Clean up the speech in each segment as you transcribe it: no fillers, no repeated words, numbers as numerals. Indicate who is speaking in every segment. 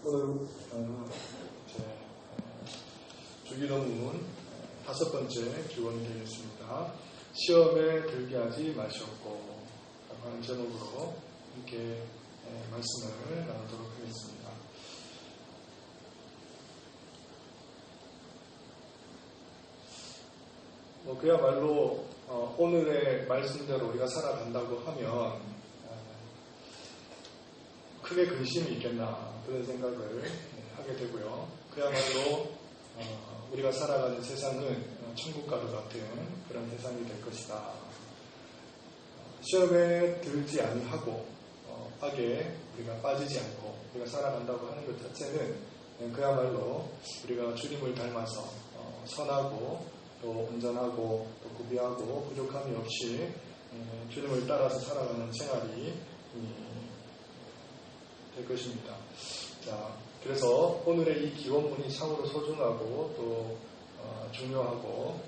Speaker 1: 오늘 주기도문 5번째 기원이 되겠습니다. 시험에 들게 하지 마시옵고 라고 하는 제목으로 이렇게 말씀을 나누도록 하겠습니다. 그야말로 오늘의 말씀대로 우리가 살아간다고 하면 크게 근심이 있겠나 그런 생각을 하게 되고요. 그야말로 우리가 살아가는 세상은 천국과도 같은 그런 세상이 될 것이다. 시험에 들지 아니하고 악에 우리가 빠지지 않고 우리가 살아간다고 하는 것 자체는 그야말로 우리가 주님을 닮아서 선하고 또 온전하고 또 구비하고 부족함이 없이 주님을 따라서 살아가는 생활이 될 것입니다. 자, 그래서 오늘의 이 기원문이 참으로 소중하고 또 중요하고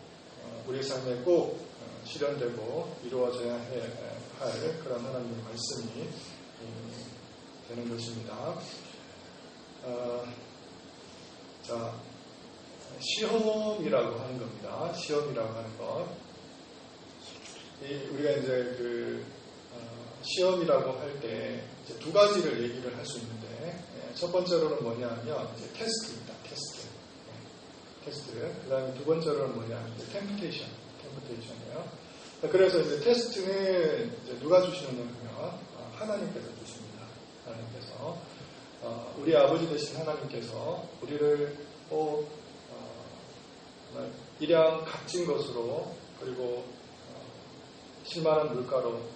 Speaker 1: 우리 삶에 꼭 실현되고 이루어져야 할 그런 하나님의 말씀이 되는 것입니다. 자, 시험이라고 하는 겁니다. 시험이라고 하는 것. 우리가 이제 시험이라고 할 때 두 가지를 얘기를 할 수 있는데, 첫 번째로는 뭐냐면 이제 테스트입니다. 테스트. 그 다음에 두 번째로는 뭐냐면 템프테이션이에요. 그래서 이제 테스트는 이제 누가 주시느냐면 하나님께서 주십니다. 하나님께서 우리 아버지 되신 하나님께서 우리를 꼭 일양 값진 것으로 그리고 실만한 물가로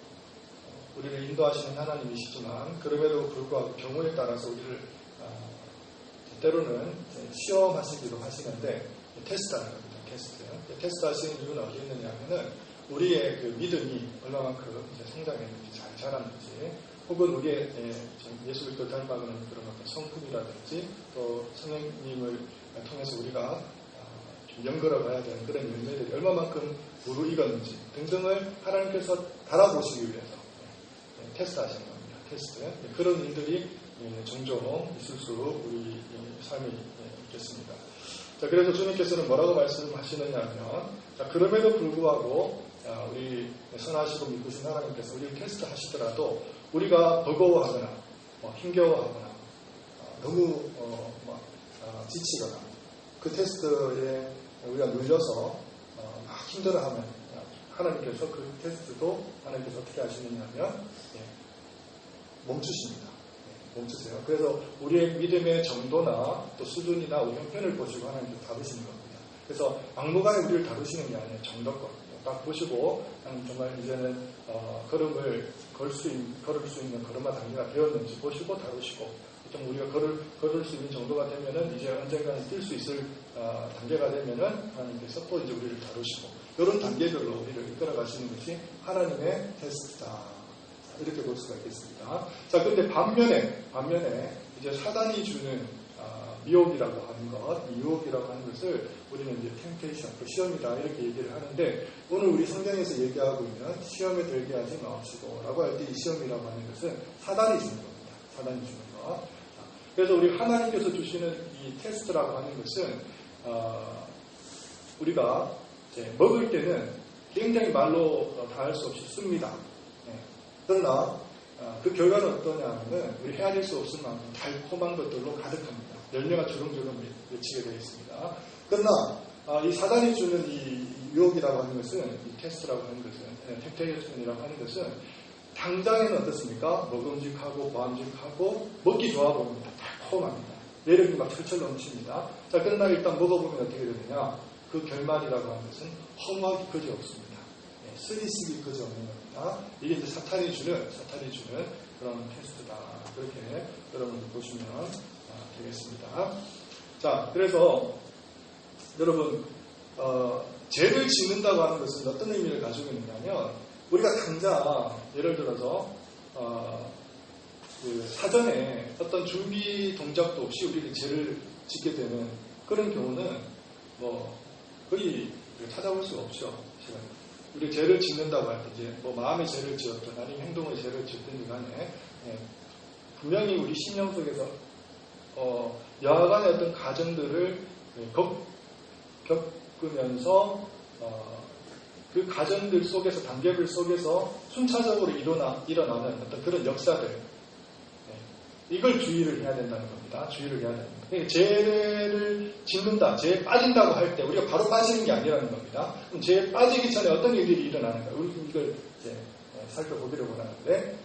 Speaker 1: 우리를 인도하시는 하나님이시지만 그럼에도 불구하고 경우에 따라서 우리를 때로는 시험하시기도 하시는데 테스트하는 겁니다. 테스트 하시는 이유는 어디 있느냐 하면은 우리의 그 믿음이 얼마만큼 성장했는지 잘 자랐는지 혹은 우리의 예수 그리스도 닮아가는 그런 어떤 성품이라든지 또 성령님을 통해서 우리가 연결해 봐야 되는 그런 열매들이 얼마만큼 무르익었는지 등등을 하나님께서 달아보시기 위해서 테스트하시는 겁니다. 테스트. 그런 일들이 종종 있을 수 우리 삶이 있겠습니다. 자, 그래서 주님께서는 뭐라고 말씀하시느냐 하면 그럼에도 불구하고 우리 선하시고 믿으신 하나님께서 우리를 테스트하시더라도 우리가 버거워하거나 힘겨워하거나 너무 지치거나 그 테스트에 우리가 눌려서 막 힘들어하면 하나님께서 그 테스트도 하나님께서 어떻게 하시느냐 하면 멈추십니다. 멈추세요. 그래서 우리의 믿음의 정도나 또 수준이나 우리 형편을 보시고 하나님께서 다루시는 겁니다. 그래서 막무가내 우리를 다루시는 게 아니에요. 정도껏 딱 보시고 정말 이제는 걸음을 걸을 수 있는 걸음마 단계가 되었는지 보시고 다루시고 좀 우리가 걸을 수 있는 정도가 되면은 이제 언젠가는 뛸 수 있을 단계가 되면은 하나님께서 또 이제 우리를 다루시고 이런 단계별로 우리를 이끌어 가시는 것이 하나님의 테스트다. 이렇게 볼 수가 있겠습니다. 자, 근데 반면에 이제 사단이 주는 미혹이라고 하는 것, 유혹이라고 하는 것을 우리는 이제 템테이션, 시험이다 이렇게 얘기를 하는데 오늘 우리 성경에서 얘기하고 있는 시험에 들게 하지 마옵시고 라고 할 때 이 시험이라고 하는 것은 사단이 주는 겁니다. 사단이 주는 것. 그래서 우리 하나님께서 주시는 이 테스트라고 하는 것은 우리가 이제 먹을 때는 굉장히 말로 다할 수 없이 씁니다. 그러나 그 결과는 어떠냐 하면 우리 헤아릴 수 없을 만큼 달콤한 것들로 가득합니다. 열매가 주렁주렁 맺히게 되어 있습니다. 그러나 이 사단이 주는 이 유혹이라고 하는 것은 이 테스트라고 하는 것은 템테이션이라고 하는 것은 당장에는 어떻습니까? 먹음직하고 보암직하고 먹기 좋아 보입니다. 달콤합니다. 매력이 막 철철 넘칩니다. 자, 그러나 일단 먹어보면 어떻게 되느냐? 그 결말이라고 하는 것은 허무하기 그지 없습니다. 쓰리쓰기 그지 없는 겁니다. 이게 이제 사탄이 주는 그런 테스트다. 그렇게 여러분 보시면 되겠습니다. 자, 그래서 여러분 죄를 짓는다고 하는 것은 어떤 의미를 가지고 있느냐면 우리가 당장 예를 들어서 그 사전에 어떤 준비 동작도 없이 우리가 죄를 짓게 되는 그런 경우는 거의 찾아볼 수가 없죠. 우리 죄를 짓는다고 할 때 이제 마음의 죄를 지었든 아니면 행동의 죄를 지었든 간에 분명히 우리 심령 속에서 여하간의 어떤 가정들을 겪으면서 그 가정들 속에서 단계별 속에서 순차적으로 일어나는 어떤 그런 역사들 이걸 주의를 해야 된다는 겁니다. 주의를 해야 됩니다. 그러니까 죄를 짓는다, 죄에 빠진다고 할 때 우리가 바로 빠지는 게 아니라는 겁니다. 그럼 죄에 빠지기 전에 어떤 일들이 일어나는가? 우리 이걸 이제 살펴보기를 원하는데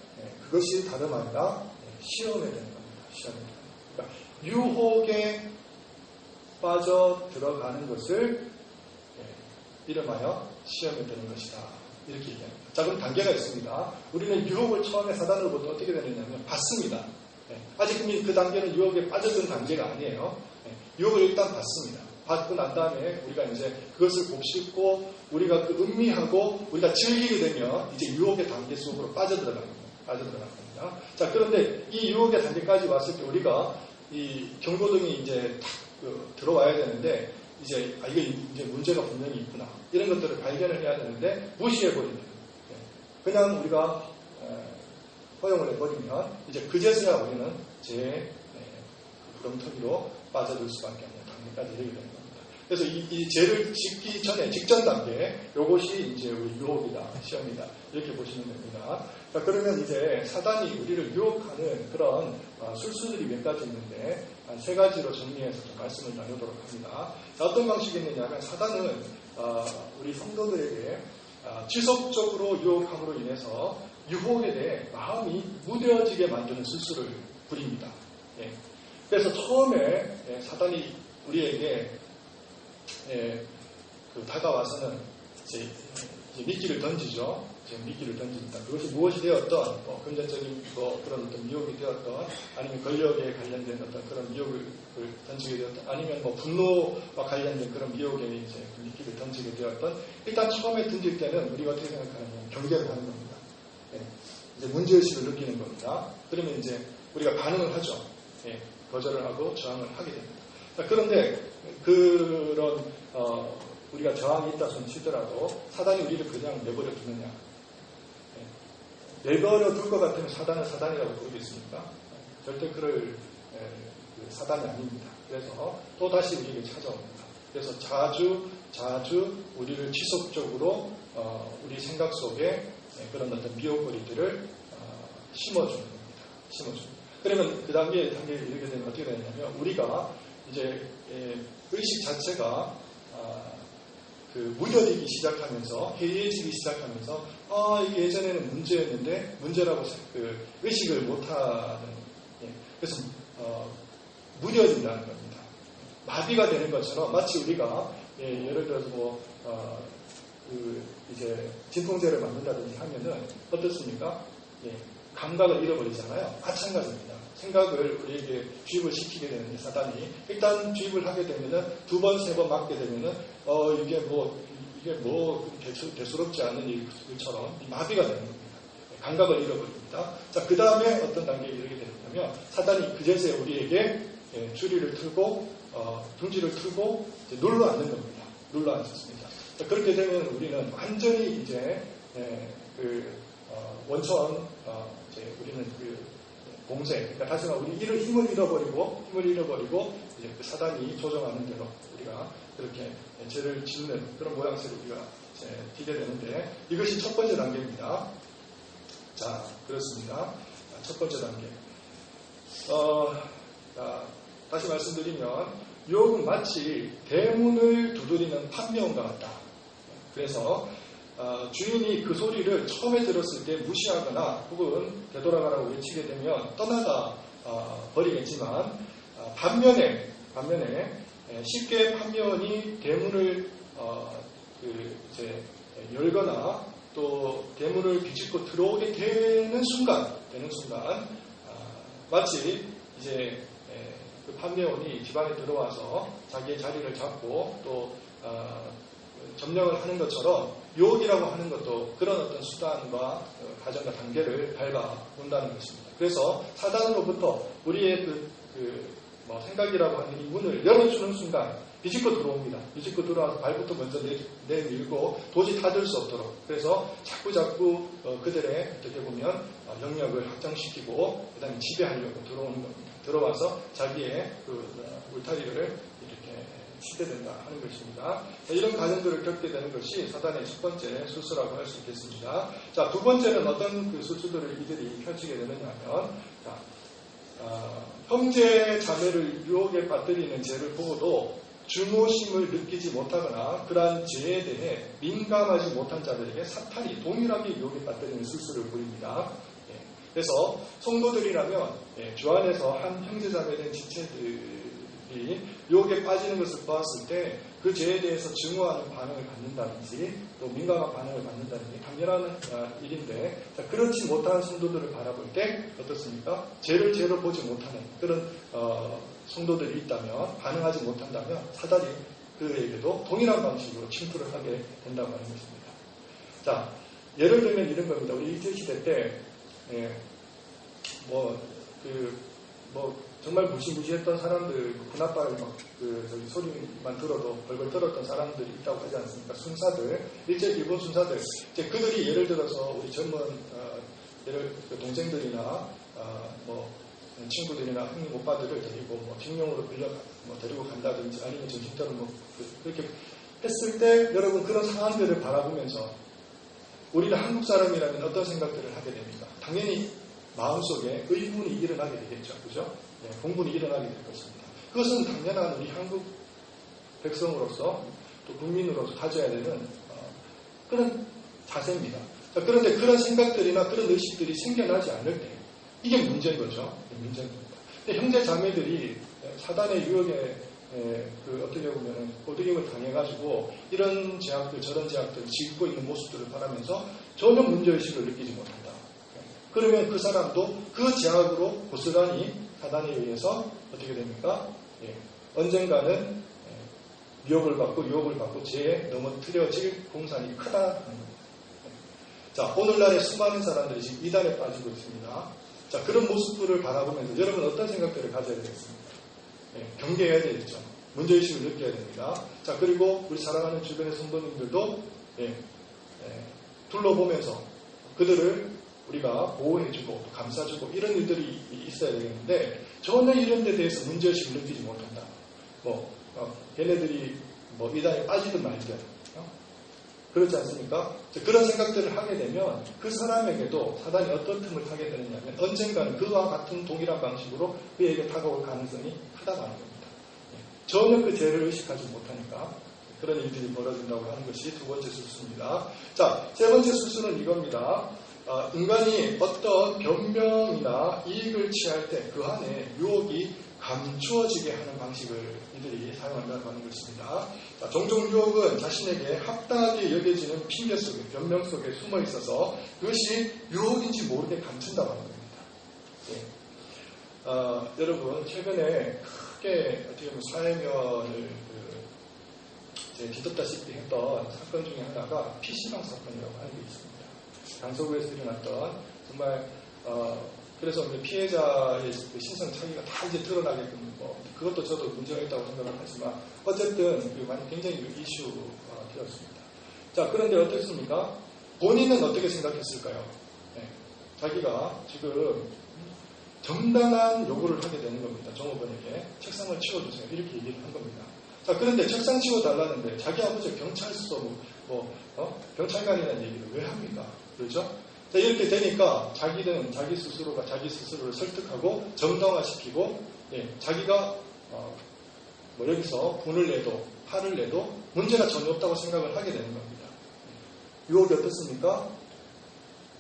Speaker 1: 그것이 다름 아니라 시험에 되는 겁니다. 시험에 되는 겁니다. 그러니까 유혹에 빠져 들어가는 것을 이름하여 시험에 드는 것이다. 이렇게 얘기합니다. 자, 그럼 단계가 있습니다. 우리는 유혹을 처음에 사단으로부터 어떻게 되느냐면 받습니다. 아직 그 단계는 유혹에 빠져든 단계가 아니에요. 유혹을 일단 받습니다. 받고 난 다음에 우리가 이제 그것을 곱씹고 우리가 그 음미하고 우리가 즐기게 되면 이제 유혹의 단계 속으로 빠져들어갑니다. 자, 그런데 이 유혹의 단계까지 왔을 때 우리가 이 경고등이 이제 탁 들어와야 되는데 이제 이게 이제 문제가 분명히 있구나 이런 것들을 발견을 해야 되는데 무시해버리면 그냥 우리가 허용을 해버리면 이제 그제서야 우리는 제 구렁텅이로 빠져들 수밖에 없는 단계까지 이르게 되는 겁니다. 그래서 이 죄를 짓기 전에 직전 단계 요것이 이제 우리 유혹이다, 시험이다 이렇게 보시면 됩니다. 자, 그러면 이제 사단이 우리를 유혹하는 그런 술수들이 몇 가지 있는데 한 세 가지로 정리해서 좀 말씀을 나누도록 합니다. 자, 어떤 방식이 있느냐면 사단은 우리 성도들에게 지속적으로 유혹함으로 인해서 유혹에 대해 마음이 무뎌지게 만드는 술수를 부립니다. 그래서 처음에 사단이 우리에게 다가와서는 이제 미끼를 던지죠. 미끼를 던집니다. 그것이 무엇이 되었던 금전적인 그런 어떤 미혹이 되었던 아니면 권력에 관련된 어떤 그런 미혹을 던지게 되었던 아니면 분노와 관련된 그런 미혹에 이제 미끼를 던지게 되었던 일단 처음에 던질 때는 우리가 어떻게 생각하냐면 경계를 하는 겁니다. 이제 문제의식을 느끼는 겁니다. 그러면 이제 우리가 반응을 하죠. 거절을 하고 저항을 하게 됩니다. 자, 그런데 그런 우리가 저항이 있다 손 치더라도 사단이 우리를 그냥 내버려 두느냐? 내버려 둘 것 같으면 사단은 사단이라고 부르겠습니까? 절대 그럴 사단이 아닙니다. 그래서 또 다시 우리에게 찾아옵니다. 그래서 자주 우리를 지속적으로 우리 생각 속에 그런 어떤 미혹거리들을 심어주는 겁니다. 심어줍니다. 그러면 그 단계에 이르게 되면 어떻게 되냐면 우리가 이제 의식 자체가 무뎌지기 시작하면서 해이해지기 시작하면서 이게 예전에는 문제였는데 문제라고 의식을 못하는 그래서 무뎌진다는 겁니다. 마비가 되는 것처럼 마치 우리가 예를 들어서 이제 진통제를 맞는다든지 하면은 어떻습니까? 감각을 잃어버리잖아요. 마찬가지입니다. 생각을 우리에게 주입을 시키게 되는데 사단이 일단 주입을 하게 되면은 두 번, 세 번 맞게 되면은 이게 대수롭지 않은 일처럼 마비가 되는 겁니다. 감각을 잃어버립니다. 자, 그 다음에 어떤 단계에 이르게 되냐면 사단이 그제서야 우리에게 주리를 틀고 둥지를 틀고 이제 눌러 앉는 겁니다. 눌러 앉습니다. 자, 그렇게 되면 우리는 완전히 이제 원천 이제 우리는 봉쇄, 그러니까 다시 말해 우리 힘을 잃어버리고 이제 그 사단이 조정하는 대로 우리가 그렇게 죄를 짓는 그런 모양새로 우리가 띠게 되는데 이것이 첫 번째 단계입니다. 자, 그렇습니다. 첫 번째 단계. 다시 말씀드리면 유혹은 마치 대문을 두드리는 판매원과 같다. 그래서 주인이 그 소리를 처음에 들었을 때 무시하거나 혹은 되돌아가라고 외치게 되면 떠나가 버리겠지만 반면에 쉽게 판매원이 대문을 이제 열거나 또 대문을 비집고 들어오게 되는 순간 마치 이제 그 판매원이 집 안에 들어와서 자기의 자리를 잡고 또 점령을 하는 것처럼 유혹이라고 하는 것도 그런 어떤 수단과 과정과 단계를 밟아온다는 것입니다. 그래서 사단으로부터 우리의 생각이라고 하는 이 문을 열어주는 순간 비집고 들어옵니다. 비집고 들어와서 발부터 먼저 내밀고 도저히 타들 수 없도록. 그래서 자꾸 그들의 어떻게 보면 영역을 확장시키고 그다음에 지배하려고 들어오는 겁니다. 들어와서 자기의 그 울타리를 이렇게 치대된다 하는 것입니다. 이런 과정들을 겪게 되는 것이 사단의 첫 번째 술수라고 할 수 있겠습니다. 자, 두 번째는 어떤 그 술수들을 이들이 펼치게 되느냐 하면, 형제 자매를 유혹에 빠뜨리는 죄를 보고도 중호심을 느끼지 못하거나 그러한 죄에 대해 민감하지 못한 자들에게 사탄이 동일하게 유혹에 빠뜨리는 술수를 부립니다. 그래서 성도들이라면 주 안에서 한 형제 자매된 지체들이 유혹에 빠지는 것을 보았을 때 그 죄에 대해서 증오하는 반응을 갖는다든지 또 민감한 반응을 갖는다든지 당연한 일인데, 그렇지 못한 성도들을 바라볼 때 어떻습니까? 죄를 죄로 보지 못하는 그런 성도들이 있다면, 반응하지 못한다면 사단이 그에게도 동일한 방식으로 침투를 하게 된다고 하는 것입니다. 자, 예를 들면 이런 겁니다. 우리 일제시대 때 정말 무시무시했던 사람들, 군합발 소리만 들어도 벌벌 떨었던 사람들이 있다고 하지 않습니까? 순사들, 일본 순사들. 이제 그들이 예를 들어서 우리 젊은 동생들이나 친구들이나 형님 오빠들을 데리고 징용으로 데리고 간다든지 아니면 정신적으로 그렇게 했을 때 여러분 그런 상황들을 바라보면서 우리가 한국 사람이라면 어떤 생각들을 하게 됩니까? 당연히 마음속에 의문이 일어나게 되겠죠. 그죠? 공분이 일어나게 될 것입니다. 그것은 당연한 우리 한국 백성으로서 또 국민으로서 가져야 되는 그런 자세입니다. 자, 그런데 그런 생각들이나 그런 의식들이 생겨나지 않을 때 이게 문제인 거죠. 문제인 겁니다. 근데 형제 자매들이 사단의 유혹에 어떻게 보면 고득임을 당해가지고 이런 제약들 저런 제약들을 짓고 있는 모습들을 바라면서 전혀 문제의식을 느끼지 못한다. 그러면 그 사람도 그 제약으로 고스란히 사단에 의해서 어떻게 됩니까? 언젠가는 유혹을 받고 죄에 넘어뜨려질 공산이 크다는 겁니다. 자, 오늘날의 수많은 사람들이 지금 이단에 빠지고 있습니다. 자, 그런 모습들을 바라보면서 여러분 어떤 생각들을 가져야 되겠습니까? 경계해야 되겠죠. 문제의식을 느껴야 됩니다. 자, 그리고 우리 사랑하는 주변의 성도님들도 둘러보면서 그들을 우리가 보호해주고 감싸주고 이런 일들이 있어야 되겠는데 전혀 이런 데 대해서 문제의식을 느끼지 못한다. 걔네들이 이단에 빠지든 말든 그렇지 않습니까? 그런 생각들을 하게 되면 그 사람에게도 사단이 어떤 틈을 타게 되느냐면 언젠가는 그와 같은 동일한 방식으로 그에게 다가올 가능성이 크다고 하는 겁니다. 전혀 그 죄를 의식하지 못하니까 그런 일들이 벌어진다고 하는 것이 두 번째 술수입니다. 자, 세 번째 술수는 이겁니다. 인간이 어떤 변명이나 이익을 취할 때 그 안에 유혹이 감추어지게 하는 방식을 이들이 사용한다고 하는 것입니다. 자, 종종 유혹은 자신에게 합당하게 여겨지는 핑계 속에, 변명 속에 숨어 있어서 그것이 유혹인지 모르게 감춘다고 하는 겁니다. 여러분, 최근에 크게 어떻게 보면 사회면을 뒤덮다시피 했던 사건 중에 하나가 PC방 사건이라고 하는 게 있습니다. 강서구에서 일어났던 정말 그래서 피해자의 그 신상 차기가 다 이제 드러나게끔 그것도 저도 문제가 있다고 생각을 하지만 어쨌든 굉장히 이슈가 되었습니다. 자, 그런데 어떻습니까? 본인은 어떻게 생각했을까요? 자기가 지금 정당한 요구를 하게 되는 겁니다. 종업원에게 책상을 치워주세요. 이렇게 얘기를 한 겁니다. 자, 그런데 책상 치워달라는데 자기 아버지가 경찰서 경찰관이라는 얘기를 왜 합니까? 그렇죠? 자, 이렇게 되니까 자기는 자기 스스로가 자기 스스로를 설득하고 정당화시키고 자기가 여기서 분을 내도 화를 내도 문제가 전혀 없다고 생각을 하게 되는 겁니다. 유혹이 어떻습니까?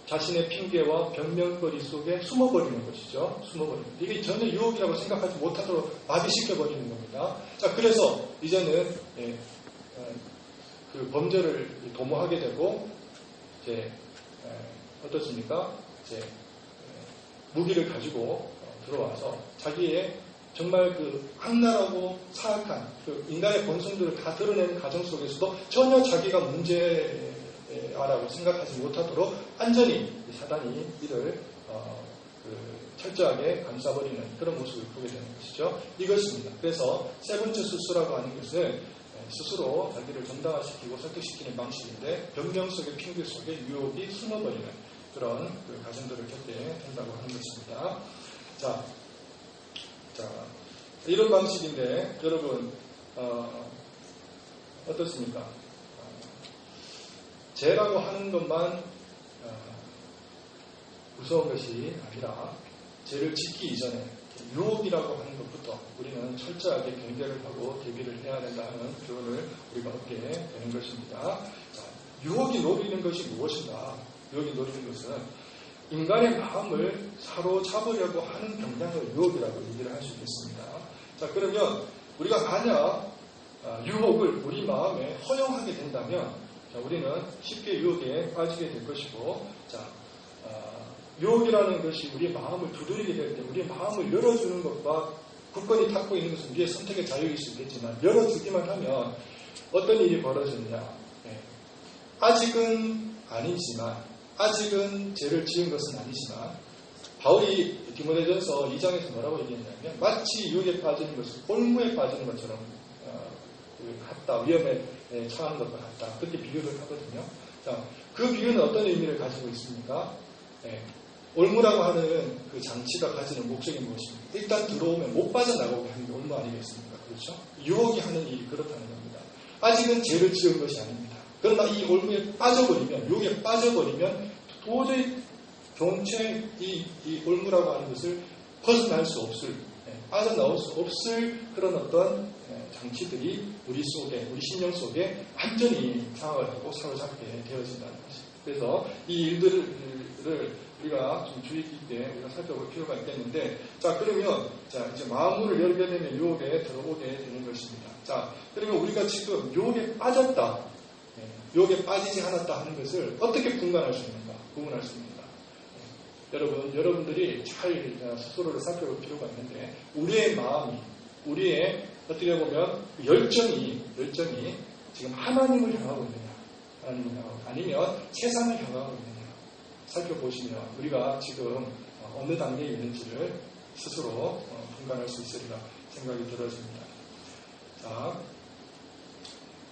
Speaker 1: 자신의 핑계와 변명거리 속에 숨어버리는 것이죠. 숨어버리는. 이게 전혀 유혹이라고 생각하지 못하도록 마비시켜버리는 겁니다. 자, 그래서 이제는 그 범죄를 도모하게 되고 이제 어떻습니까? 이제 무기를 가지고 들어와서 자기의 정말 그 악랄하고 사악한 그 인간의 본성들을 다 드러내는 과정 속에서도 전혀 자기가 문제라고 생각하지 못하도록 완전히 사단이 이를 철저하게 감싸버리는 그런 모습을 보게 되는 것이죠. 이것입니다. 그래서 세 번째 수수라고 하는 것은 스스로 자기를 정당화시키고 설득시키는 방식인데 변명 속의 핑계 속에 유혹이 숨어버리는 그런 과정들을 겪게 된다고 하는 것입니다. 자, 이런 방식인데 여러분 어떻습니까? 죄라고 하는 것만 무서운 것이 아니라 죄를 짓기 이전에 유혹이라고 하는 것부터 우리는 철저하게 경계를 하고 대비를 해야 된다는 교훈을 우리가 얻게 되는 것입니다. 자, 유혹이 노리는 것이 무엇인가? 유혹이 노리는 것은 인간의 마음을 사로잡으려고 하는 경향을 유혹이라고 얘기를 할 수 있겠습니다. 자, 그러면 우리가 만약 유혹을 우리 마음에 허용하게 된다면 우리는 쉽게 유혹에 빠지게 될 것이고, 유혹이라는 것이 우리의 마음을 두드리게 될 때 우리의 마음을 열어주는 것과 굳건히 닫고 있는 것은 우리의 선택의 자유일 수 있겠지만 열어주기만 하면 어떤 일이 벌어지느냐. 아직은 아니지만 아직은 죄를 지은 것은 아니지만 바울이 디모데전서 2장에서 뭐라고 얘기했냐면 마치 유혹에 빠지는 것을 올무에 빠지는 것처럼 같다. 위험에 처하는 것과 같다. 그렇게 비유를 하거든요. 자, 그 비유는 어떤 의미를 가지고 있습니까? 올무라고 하는 그 장치가 가지는 목적이 무엇입니까? 일단 들어오면 못 빠져나가게 하는 게 올무 아니겠습니까? 그렇죠? 유혹이 하는 일이 그렇다는 겁니다. 아직은 죄를 지은 것이 아닙니다. 그러나 이 올무에 빠져버리면, 유혹에 빠져버리면 도저히 경체 이 올무라고 하는 것을 벗어날 수 없을, 빠져나올 수 없을 그런 어떤 장치들이 우리 속에, 우리 심령 속에 완전히 장악을 하고 사로잡게 되어진다는 것입니다. 그래서 이 일들을 우리가 좀 주의 깊게 우리가 살펴볼 필요가 있겠는데, 자, 그러면, 이제 마음문을 열게 되면 유혹에 들어오게 되는 것입니다. 자, 그러면 우리가 지금 유혹에 빠졌다, 유혹에 빠지지 않았다 하는 것을 어떻게 분간할 수 있는가, 구분할 수 있는가. 여러분들이 잘 스스로를 살펴볼 필요가 있는데, 우리의 마음이, 우리의 어떻게 보면 열정이 지금 하나님을 향하고 있느냐, 아니면 세상을 향하고 있느냐, 살펴보시면 우리가 지금 어느 단계에 있는지를 스스로 분간할 수 있으리라 생각이 들어집니다. 자,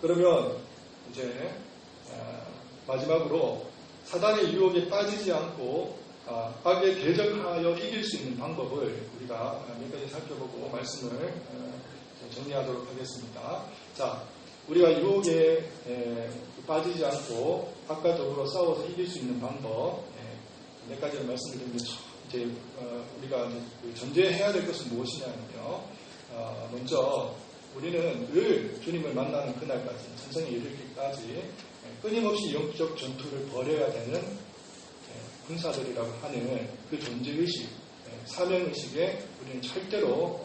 Speaker 1: 그러면 이제 마지막으로 사단의 유혹에 빠지지 않고 악에 대적하여 이길 수 있는 방법을 우리가 몇 가지 살펴보고 말씀을 정리하도록 하겠습니다. 자, 우리가 유혹에 빠지지 않고 악과 더불어 싸워서 이길 수 있는 방법 몇 가지를 말씀드리는데, 이제 우리가 전제해야 될 것은 무엇이냐면요. 먼저 우리는 늘 주님을 만나는 그날까지, 천성에 이르기까지 끊임없이 영적 전투를 벌여야 되는 군사들이라고 하는 그 존재의식, 사명의식에 우리는 절대로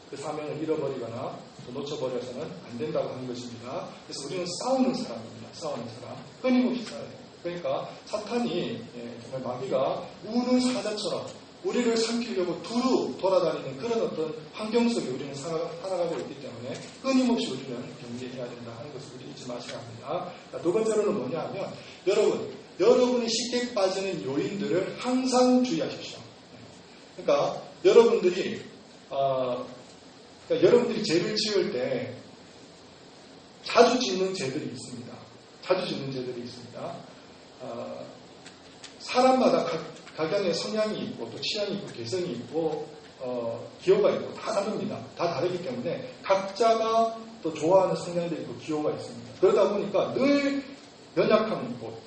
Speaker 1: 그 사명을 잃어버리거나 또 놓쳐버려서는 안 된다고 하는 것입니다. 그래서 우리는 싸우는 사람입니다. 싸우는 사람. 끊임없이 싸워야 돼요. 그러니까 사탄이 정말 마귀가 우는 사자처럼 우리를 삼키려고 두루 돌아다니는 그런 어떤 환경 속에 우리는 살아가고 있기 때문에 끊임없이 우리는 경계해야 된다 하는 것을 우리 잊지 마셔야 합니다. 두 번째로는 뭐냐 하면 여러분이 쉽게 빠지는 요인들을 항상 주의하십시오. 그러니까 여러분들이 죄를 지을 때 자주 짓는 죄들이 있습니다. 사람마다 각양의 성향이 있고 또 취향이 있고 개성이 있고 기호가 있고 다 다릅니다. 다 다르기 때문에 각자가 또 좋아하는 성향들이 있고 기호가 있습니다. 그러다 보니까 늘 연약한 곳,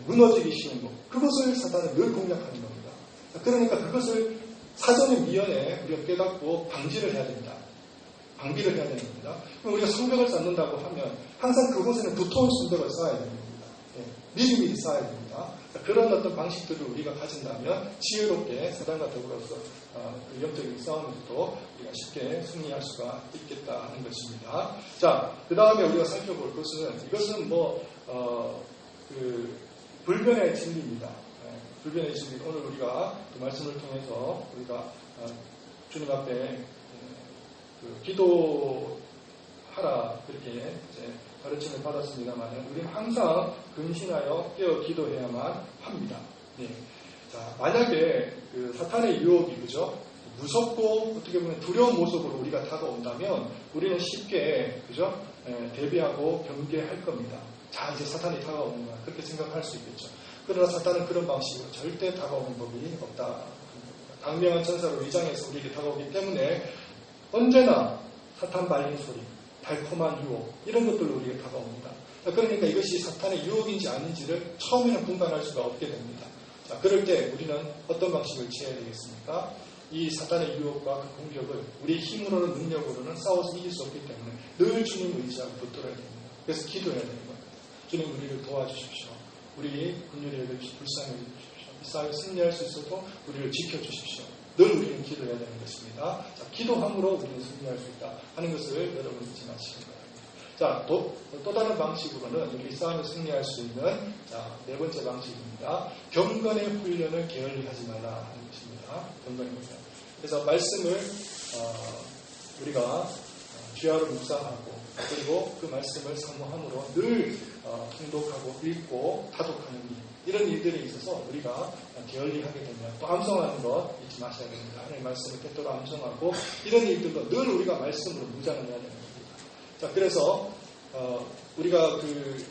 Speaker 1: 무너지기 쉬운 곳, 그것을 사단은 늘 공략하는 겁니다. 그러니까 그것을 사전에 미연에 우리가 깨닫고 방지를 해야 됩니다. 방비를 해야 되는 겁니다. 그럼 우리가 성벽을 쌓는다고 하면 항상 그곳에는 두터운 성벽을 쌓아야 됩니다. 미리미리 쌓아야 됩니다. 그런 어떤 방식들을 우리가 가진다면 지혜롭게 사단과 더불어서 영적인 싸움에서도 우리가 쉽게 승리할 수가 있겠다 하는 것입니다. 자, 그 다음에 우리가 살펴볼 것은 이것은 불변의 진리입니다. 불변의 진리. 오늘 우리가 그 말씀을 통해서 우리가 주님 앞에 기도하라 그렇게 이제 가르침을 받았습니다만 우리는 항상 근신하여 깨어 기도해야만 합니다. 자, 만약에 그 사탄의 유혹이 그죠? 무섭고 어떻게 보면 두려운 모습으로 우리가 다가온다면 우리는 쉽게 그죠? 대비하고 경계할 겁니다. 자, 이제 사탄이 다가오는 거야. 그렇게 생각할 수 있겠죠. 그러나 사탄은 그런 방식으로 절대 다가오는 법이 없다. 강명한 천사로 위장해서 우리에게 다가오기 때문에 언제나 사탄 발린 소리, 달콤한 유혹 이런 것들로 우리에게 다가옵니다. 그러니까 이것이 사탄의 유혹인지 아닌지를 처음에는 분간할 수가 없게 됩니다. 자, 그럴 때 우리는 어떤 방식을 취해야 되겠습니까? 이 사탄의 유혹과 그 공격을 우리 힘으로는 능력으로는 싸워서 이길 수 없기 때문에 늘 주님 의지하고 붙들어야 됩니다. 그래서 기도해야 되는 겁니다. 주님 우리를 도와주십시오. 우리 군율이 여겨주시 불쌍히 여겨주십시오. 이 싸움에 승리할 수 있어도 우리를 지켜주십시오. 늘 우리는 기도해야 되는 것입니다. 자, 기도함으로 우리는 승리할 수 있다 하는 것을 여러분 잊지 마시기 바랍니다. 자, 또 다른 방식으로는 우리 싸움에 승리할 수 있는 자, 네 번째 방식입니다. 경건의 훈련을 게을리하지 말라 하는 것입니다. 경건의 훈련. 그래서 말씀을 우리가 주야로 묵상하고 그리고 그 말씀을 사모함으로 늘 통독하고 읽고 타독하는 일, 이런 일들에 있어서 우리가 게을리하게 되면 또 암송하는 것 잊지 마셔야 됩니다. 하나님의 말씀을 때때로 암송하고 이런 일들도 늘 우리가 말씀으로 무장을 해야 됩니다. 자, 그래서 우리가 그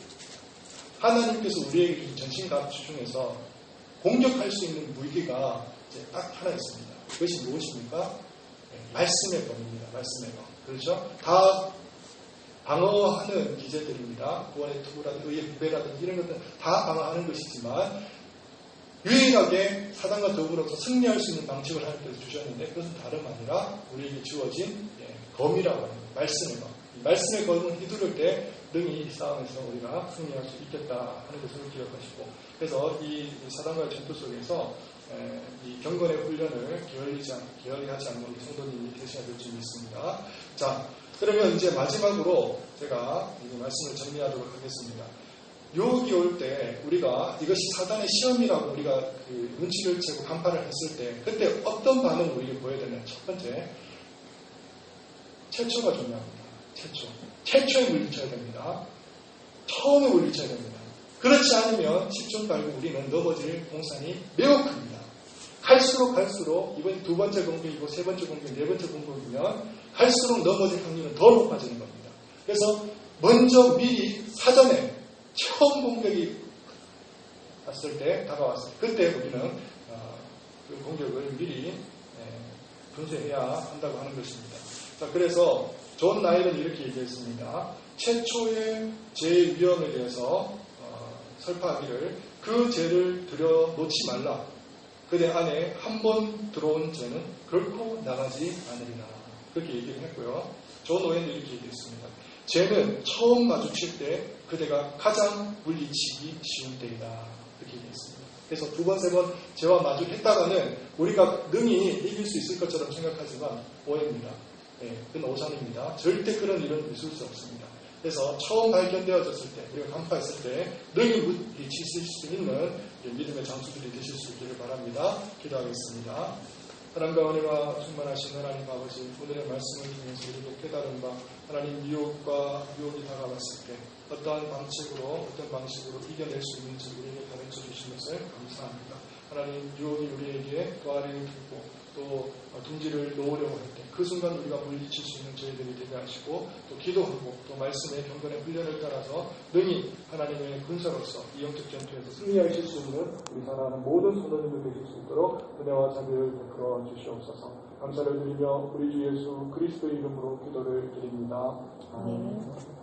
Speaker 1: 하나님께서 우리에게 준 전신갑주 중에서 공격할 수 있는 무기가 이제 딱 하나 있습니다. 그것이 무엇입니까? 말씀의 검입니다. 말씀의 검. 그렇죠? 다 방어하는 기제들입니다. 구원의 투구라든지 의의 부배라든지 이런 것들은 다 방어하는 것이지만 유일하게 사단과 더불어서 승리할 수 있는 방식을 하나님께서 주셨는데 그것은 다름 아니라 우리에게 주어진 검이라고 합니다. 말씀의 검. 말씀의 검을 휘두를 때 능히 이 싸움에서 우리가 승리할 수 있겠다 하는 것을 기억하시고 그래서 이 사단과의 전투 속에서 이 경건의 훈련을 게을리하지 않는 우리 성도님이 되셔야 될 줄 믿습니다. 자, 그러면 이제 마지막으로 제가 이 말씀을 정리하도록 하겠습니다. 유혹이 올 때 우리가 이것이 사단의 시험이라고 우리가 그 눈치를 채고 간파를 했을 때 그때 어떤 반응을 우리에게 보여야 되냐. 첫 번째, 최초가 중요합니다. 최초에 물리쳐야 됩니다. 처음에 물리쳐야 됩니다. 그렇지 않으면 10중 갈고 우리는 넘어질 공산이 매우 큽니다. 갈수록 이번 두 번째 공격이고 세 번째 공격, 네 번째 공격이면 갈수록 넘어질 확률은 더 높아지는 겁니다. 그래서 먼저 미리 사전에 처음 공격이 왔을 때 다가왔을 때 그때 우리는 그 공격을 미리 분쇄해야 한다고 하는 것입니다. 자, 그래서 존 나일은 이렇게 얘기했습니다. 최초의 죄의 위험에 대해서 설파하기를 그 죄를 들여놓지 말라. 그대 안에 한 번 들어온 죄는 결코 나가지 않으리라. 그렇게 얘기를 했고요. 존 오웬도 이렇게 얘기했습니다. 죄는 처음 마주칠 때 그대가 가장 물리치기 쉬운 때이다. 그렇게 얘기했습니다. 그래서 두 번, 세 번 죄와 마주했다가는 우리가 능히 이길 수 있을 것처럼 생각하지만 오해입니다. 그건 오산입니다. 절대 그런 일은 있을 수 없습니다. 그래서 처음 발견되어졌을 때, 우리가 간파했을 때 능히 물리치실 수 있는 믿음의 장수들이 되실 수 있기를 바랍니다. 기도하겠습니다. 하나님과 은혜와 충만하신 하나님 아버지, 오늘의 말씀을 통해서 우리도 깨달은 바 하나님 유혹이 다가왔을 때 어떠한 방식으로 이겨낼 수 있는지 우리에게 가르쳐 주신 것을 감사합니다. 하나님 유혹이 우리에게 또 아래를 들고 또 둥지를 놓으려고 할 때 그 순간 우리가 물리칠 수 있는 저희들이 되게 하시고 또 기도하고 또 말씀의 경건의 훈련을 따라서 능히 하나님의 군사로서 이 영적 전투에서 승리하실 수 있는 우리 사랑하는 모든 성도님들 되실 수 있도록 은혜와 자비를 베풀어 주시옵소서. 감사를 드리며 우리 주 예수 그리스도의 이름으로 기도를 드립니다. 아멘.